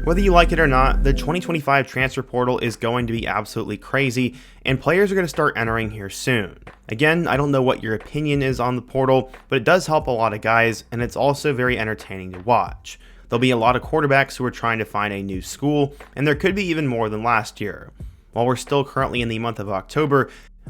Whether you like it or not, the 2025 transfer portal is going to be absolutely crazy, and players are going to start entering here soon. Again, I don't know what your opinion is on the portal, but it does help a lot of guys, and it's also very entertaining to watch. There'll be a lot of quarterbacks who are trying to find a new school, and there could be even more than last year. While we're still currently in the month of October,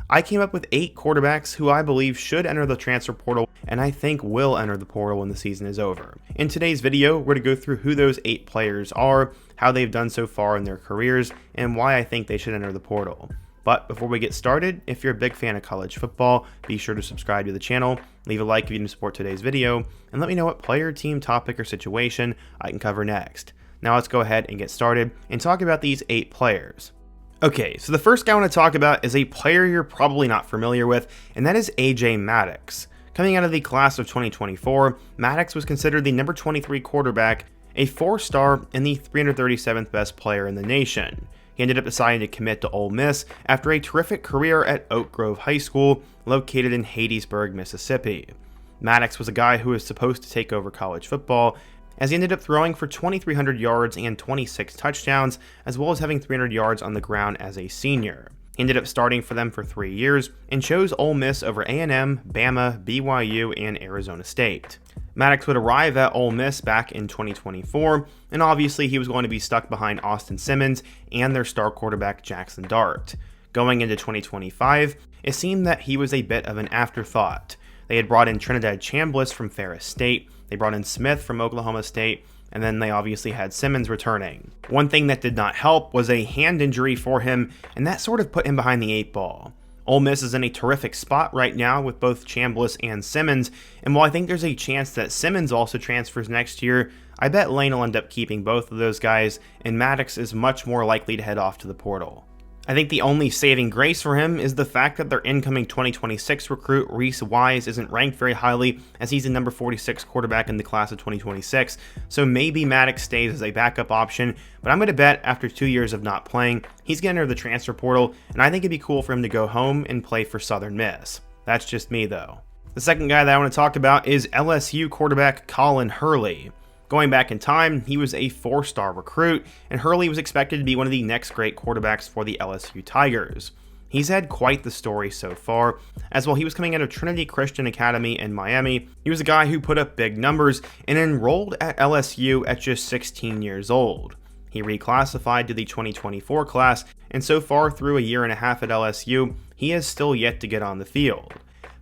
I came up with 8 quarterbacks who I believe should enter the transfer portal and I think will enter the portal when the season is over. In today's video, we're going to go through who those 8 players are, how they've done so far in their careers, and why I think they should enter the portal. But before we get started, if you're a big fan of college football, be sure to subscribe to the channel, leave a like if you didn't support today's video, and let me know what player, team, topic, or situation I can cover next. Now let's go ahead and get started and talk about these 8 players. Okay, so the first guy I want to talk about is a player you're probably not familiar with, and that is AJ Maddox. Coming out of the class of 2024, Maddox was considered the number 23 quarterback, a 4-star, and the 337th best player in the nation. He ended up deciding to commit to Ole Miss after a terrific career at Oak Grove High School, located in Hattiesburg, Mississippi. Maddox was a guy who was supposed to take over college football, as he ended up throwing for 2,300 yards and 26 touchdowns, as well as having 300 yards on the ground as a senior. He ended up starting for them for 3 years, and chose Ole Miss over A&M, Bama, BYU, and Arizona State. Maddox would arrive at Ole Miss back in 2024, and obviously he was going to be stuck behind Austin Simmons and their star quarterback Jackson Dart. Going into 2025, it seemed that he was a bit of an afterthought. They had brought in Trinidad Chambliss from Ferris State, they brought in Smith from Oklahoma State, and then they obviously had Simmons returning. One thing that did not help was a hand injury for him, and that sort of put him behind the 8 ball. Ole Miss is in a terrific spot right now with both Chambliss and Simmons, and while I think there's a chance that Simmons also transfers next year, I bet Lane will end up keeping both of those guys, and Maddox is much more likely to head off to the portal. I think the only saving grace for him is the fact that their incoming 2026 recruit, Reese Wise, isn't ranked very highly, as he's the number 46 quarterback in the class of 2026, so maybe Maddox stays as a backup option, but I'm going to bet after 2 years of not playing, he's going to enter the transfer portal, and I think it'd be cool for him to go home and play for Southern Miss. That's just me though. The second guy that I want to talk about is LSU quarterback Colin Hurley. Going back in time, he was a 4-star recruit, and Hurley was expected to be one of the next great quarterbacks for the LSU Tigers. He's had quite the story so far, as while he was coming out of Trinity Christian Academy in Miami, he was a guy who put up big numbers and enrolled at LSU at just 16 years old. He reclassified to the 2024 class, and so far through a year and a half at LSU, he has still yet to get on the field.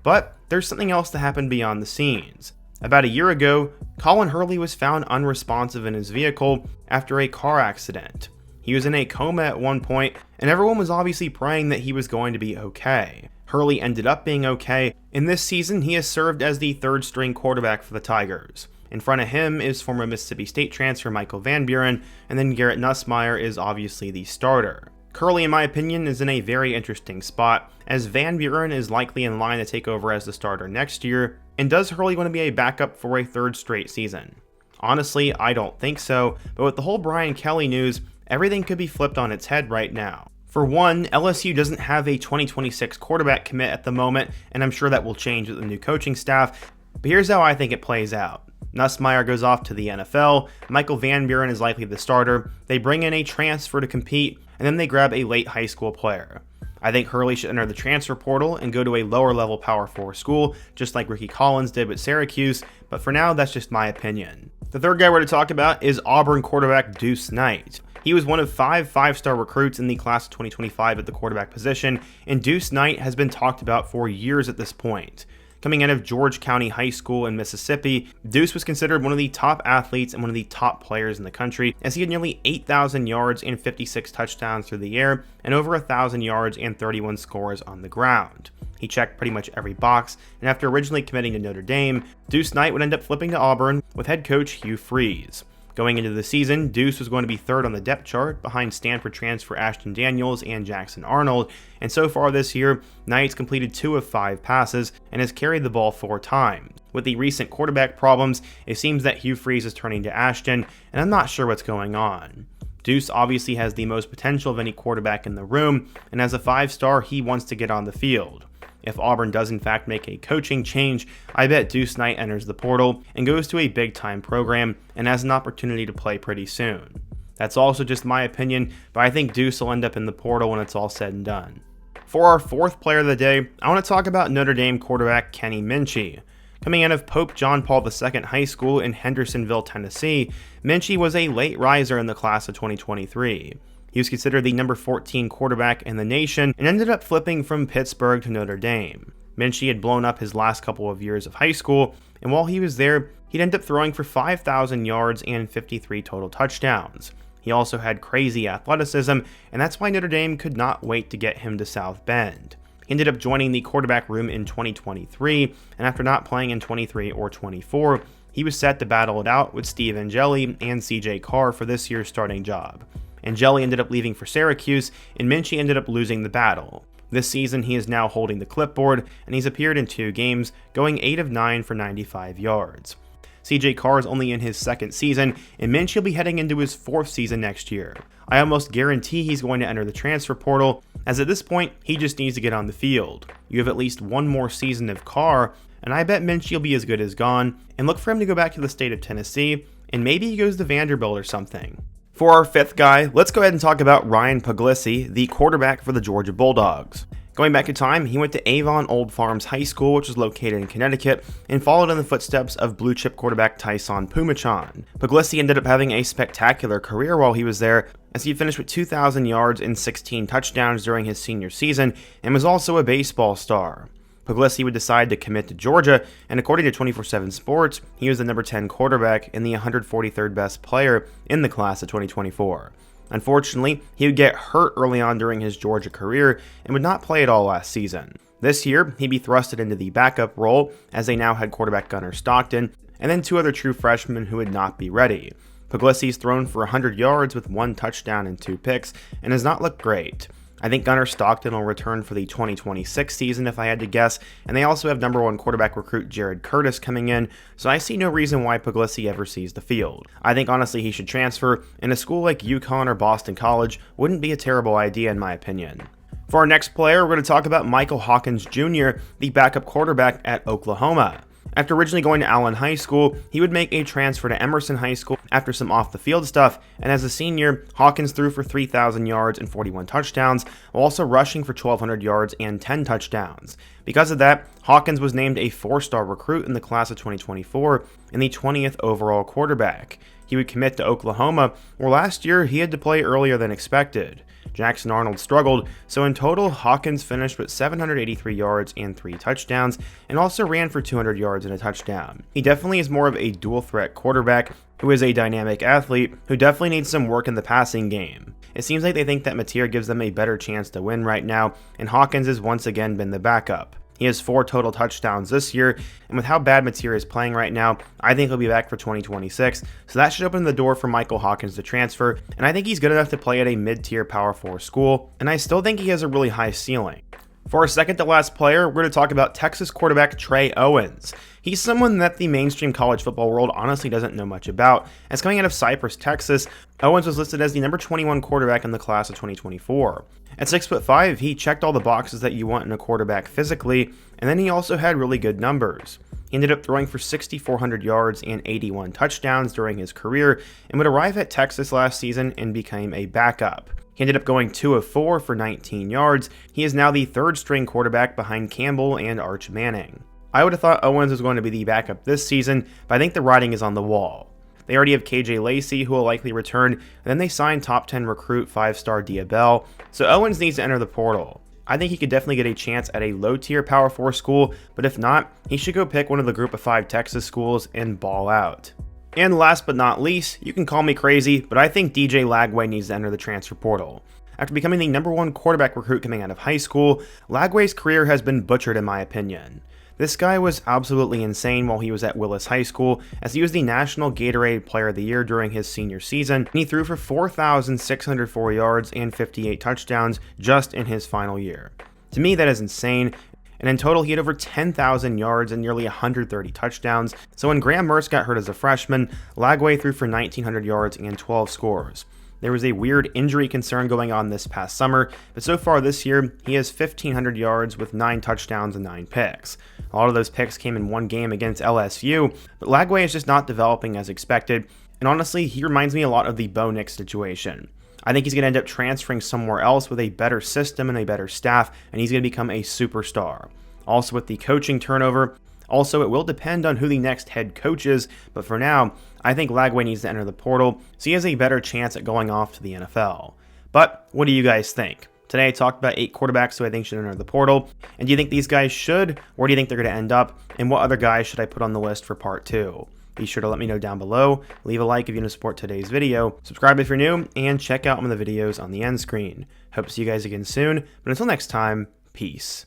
But there's something else that happened beyond the scenes. About a year ago, Colin Hurley was found unresponsive in his vehicle after a car accident. He was in a coma at one point, and everyone was obviously praying that he was going to be okay. Hurley ended up being okay, and this season he has served as the 3rd-string quarterback for the Tigers. In front of him is former Mississippi State transfer Michael Van Buren, and then Garrett Nussmeier is obviously the starter. Hurley, in my opinion, is in a very interesting spot, as Van Buren is likely in line to take over as the starter next year, and does Hurley want to be a backup for a 3rd straight season? Honestly, I don't think so, but with the whole Brian Kelly news, everything could be flipped on its head right now. For one, LSU doesn't have a 2026 quarterback commit at the moment, and I'm sure that will change with the new coaching staff, but here's how I think it plays out. Nussmeier goes off to the NFL, Michael Van Buren is likely the starter, they bring in a transfer to compete, and then they grab a late high school player. I think Hurley should enter the transfer portal and go to a lower level Power 4 school, just like Ricky Collins did with Syracuse, but for now that's just my opinion. The third guy we're to talk about is Auburn quarterback Deuce Knight. He was one of 5 5-star recruits in the class of 2025 at the quarterback position, and Deuce Knight has been talked about for years at this point. Coming out of George County High School in Mississippi, Deuce was considered one of the top athletes and one of the top players in the country, as he had nearly 8,000 yards and 56 touchdowns through the air, and over 1,000 yards and 31 scores on the ground. He checked pretty much every box, and after originally committing to Notre Dame, Deuce Knight would end up flipping to Auburn with head coach Hugh Freeze. Going into the season, Deuce was going to be 3rd on the depth chart behind Stanford transfer Ashton Daniels and Jackson Arnold, and so far this year, Knight's completed 2 of 5 passes and has carried the ball 4 times. With the recent quarterback problems, it seems that Hugh Freeze is turning to Ashton, and I'm not sure what's going on. Deuce obviously has the most potential of any quarterback in the room, and as a 5-star, he wants to get on the field. If Auburn does in fact make a coaching change, I bet Deuce Knight enters the portal and goes to a big-time program and has an opportunity to play pretty soon. That's also just my opinion, but I think Deuce will end up in the portal when it's all said and done. For our fourth player of the day, I want to talk about Notre Dame quarterback Kenny Minchey. Coming out of Pope John Paul II High School in Hendersonville, Tennessee, Minchey was a late riser in the class of 2023. He was considered the number 14 quarterback in the nation and ended up flipping from Pittsburgh to Notre Dame. Minchey had blown up his last couple of years of high school, and while he was there, he'd end up throwing for 5,000 yards and 53 total touchdowns. He also had crazy athleticism, and that's why Notre Dame could not wait to get him to South Bend. He ended up joining the quarterback room in 2023, and after not playing in 23 or 24, he was set to battle it out with Steve Angeli and CJ Carr for this year's starting job. Angeli ended up leaving for Syracuse, and Minchey ended up losing the battle. This season, he is now holding the clipboard, and he's appeared in 2 games, going 8 of 9 for 95 yards. CJ Carr is only in his 2nd season, and Minchey will be heading into his 4th season next year. I almost guarantee he's going to enter the transfer portal, as at this point, he just needs to get on the field. You have at least one more season of Carr, and I bet Minchey will be as good as gone, and look for him to go back to the state of Tennessee, and maybe he goes to Vanderbilt or something. For our 5th guy, let's go ahead and talk about Ryan Puglisi, the quarterback for the Georgia Bulldogs. Going back in time, he went to Avon Old Farms High School, which is located in Connecticut, and followed in the footsteps of blue-chip quarterback Tyson Pumachan. Puglisi ended up having a spectacular career while he was there, as he finished with 2,000 yards and 16 touchdowns during his senior season, and was also a baseball star. Puglisi would decide to commit to Georgia, and according to 24/7 Sports, he was the number 10 quarterback and the 143rd best player in the class of 2024. Unfortunately, he would get hurt early on during his Georgia career and would not play at all last season. This year, he'd be thrusted into the backup role, as they now had quarterback Gunnar Stockton, and then 2 other true freshmen who would not be ready. Puglisi's thrown for 100 yards with 1 touchdown and 2 picks, and has not looked great. I think Gunnar Stockton will return for the 2026 season if I had to guess, and they also have number 1 quarterback recruit Jared Curtis coming in, so I see no reason why Puglisi ever sees the field. I think honestly he should transfer, and a school like UConn or Boston College wouldn't be a terrible idea in my opinion. For our next player, we're going to talk about Michael Hawkins Jr., the backup quarterback at Oklahoma. After originally going to Allen High School, he would make a transfer to Emerson High School after some off-the-field stuff, and as a senior, Hawkins threw for 3,000 yards and 41 touchdowns, while also rushing for 1,200 yards and 10 touchdowns. Because of that, Hawkins was named a 4-star recruit in the class of 2024 and the 20th overall quarterback. He would commit to Oklahoma, where last year he had to play earlier than expected. Jackson Arnold struggled, so in total, Hawkins finished with 783 yards and 3 touchdowns, and also ran for 200 yards and a touchdown. He definitely is more of a dual-threat quarterback, who is a dynamic athlete, who definitely needs some work in the passing game. It seems like they think that Mateer gives them a better chance to win right now, and Hawkins has once again been the backup. He has 4 total touchdowns this year, and with how bad Mateer is playing right now, I think he'll be back for 2026, so that should open the door for Michael Hawkins to transfer, and I think he's good enough to play at a mid-tier Power 4 school, and I still think he has a really high ceiling. For our second to last player, we're going to talk about Texas quarterback Trey Owens. He's someone that the mainstream college football world honestly doesn't know much about, as coming out of Cypress, Texas, Owens was listed as the number 21 quarterback in the class of 2024. At 6'5", he checked all the boxes that you want in a quarterback physically, and then he also had really good numbers. He ended up throwing for 6,400 yards and 81 touchdowns during his career, and would arrive at Texas last season and became a backup. He ended up going 2 of 4 for 19 yards. He is now the 3rd string quarterback behind Campbell and Arch Manning. I would have thought Owens was going to be the backup this season, but I think the writing is on the wall. They already have KJ Lacey, who will likely return, and then they signed top 10 recruit 5-star Diabell, so Owens needs to enter the portal. I think he could definitely get a chance at a low-tier Power 4 school, but if not, he should go pick one of the Group of 5 Texas schools and ball out. And last but not least, you can call me crazy, but I think DJ Lagway needs to enter the transfer portal. After becoming the number 1 quarterback recruit coming out of high school, Lagway's career has been butchered in my opinion. This guy was absolutely insane while he was at Willis High School, as he was the National Gatorade Player of the Year during his senior season, and he threw for 4,604 yards and 58 touchdowns just in his final year. To me, that is insane, and in total he had over 10,000 yards and nearly 130 touchdowns, so when Graham Mertz got hurt as a freshman, Lagway threw for 1,900 yards and 12 scores. There was a weird injury concern going on this past summer, but so far this year, he has 1,500 yards with 9 touchdowns and 9 picks. A lot of those picks came in one game against LSU, but Lagway is just not developing as expected, and And honestly, he reminds me a lot of the Bo Nix situation. I think he's going to end up transferring somewhere else with a better system and a better staff, and he's going to become a superstar. Also, with the coaching turnover, also it will depend on who the next head coach is, but for now, I think Lagway needs to enter the portal, so he has a better chance at going off to the NFL. But what do you guys think? Today I talked about 8 quarterbacks who I think should enter the portal, and do you think these guys should? Where do you think they're going to end up? And what other guys should I put on the list for part 2? Be sure to let me know down below, leave a like if you want to support today's video, subscribe if you're new, and check out one of the videos on the end screen. Hope to see you guys again soon, but until next time, peace.